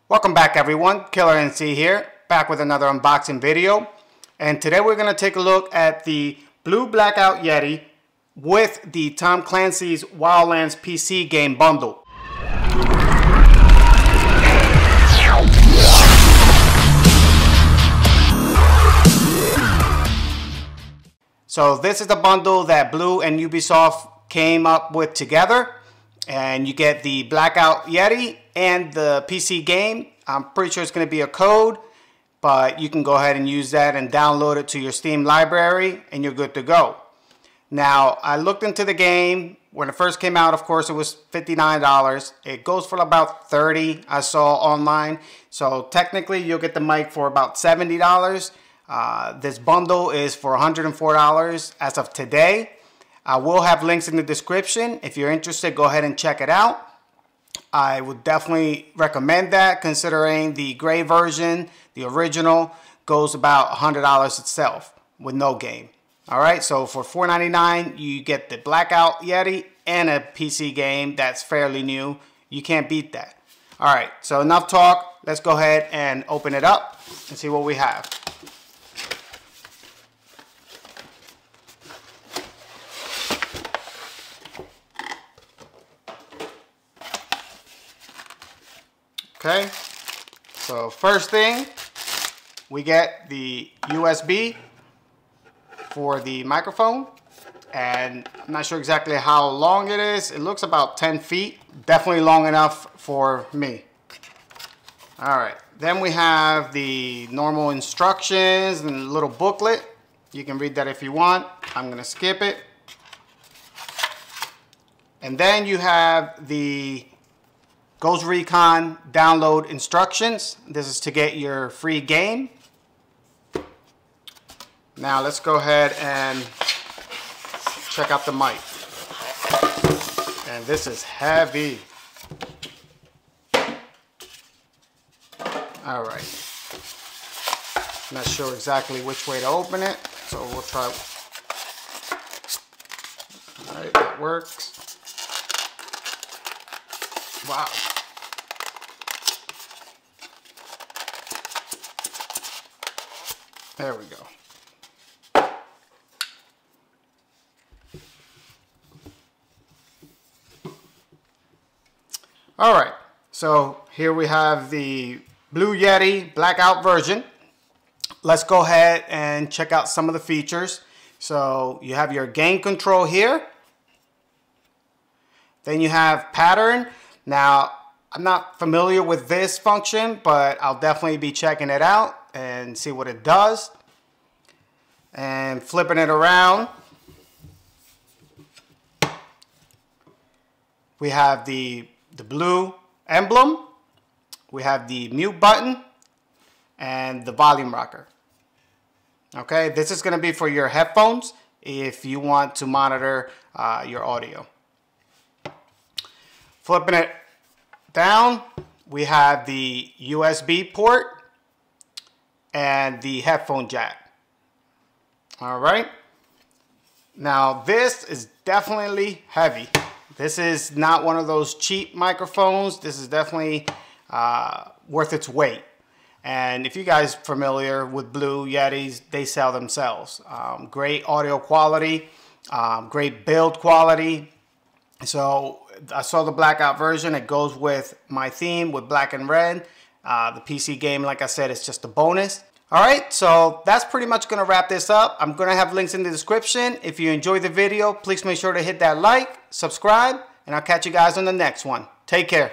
Welcome back everyone, Killer NC here, back with another unboxing video. And today we're going to take a look at the Blue Blackout Yeti with the Tom Clancy's Wildlands PC game bundle. So this is the bundle that Blue and Ubisoft came up with together. And you get the Blackout Yeti and the PC game. I'm pretty sure it's going to be a code, but you can go ahead and use that and download it to your Steam library and you're good to go. Now, I looked into the game. When it first came out, of course, it was $59. It goes for about $30 I saw online. So technically, you'll get the mic for about $70. This bundle is for $104 as of today. I will have links in the description. If you're interested, go ahead and check it out. I would definitely recommend that, considering the gray version, the original, goes about $100 itself with no game. All right, so for $4.99, you get the Blackout Yeti and a PC game that's fairly new. You can't beat that. All right, so enough talk. Let's go ahead and open it up and see what we have. Okay, so first thing, we get the USB for the microphone, and I'm not sure exactly how long it is. It looks about 10 feet, definitely long enough for me. All right, then we have the normal instructions and a little booklet. You can read that if you want. I'm gonna skip it. And then you have the Recon download instructions. This is to get your free game. Now let's go ahead and check out the mic. And this is heavy. All right. Not sure exactly which way to open it, so we'll try. All right, that works. Wow. There we go. All right, so here we have the Blue Yeti Blackout version. Let's go ahead and check out some of the features. So you have your gain control here. Then you have pattern. Now, I'm not familiar with this function, but I'll definitely be checking it out and see what it does. And flipping it around, we have the blue emblem, we have the mute button, and the volume rocker. Okay, this is going to be for your headphones if you want to monitor your audio. Flipping it down, we have the USB port and the headphone jack. All right. Now this is definitely heavy. This is not one of those cheap microphones. This is definitely worth its weight. And if you guys are familiar with Blue Yetis, they sell themselves. Great audio quality, great build quality. So I saw the Blackout version. It goes with my theme with black and red. The PC game, like I said, is just a bonus. All right, so that's pretty much going to wrap this up. I'm going to have links in the description. If you enjoyed the video, please make sure to hit that like, subscribe, and I'll catch you guys on the next one. Take care.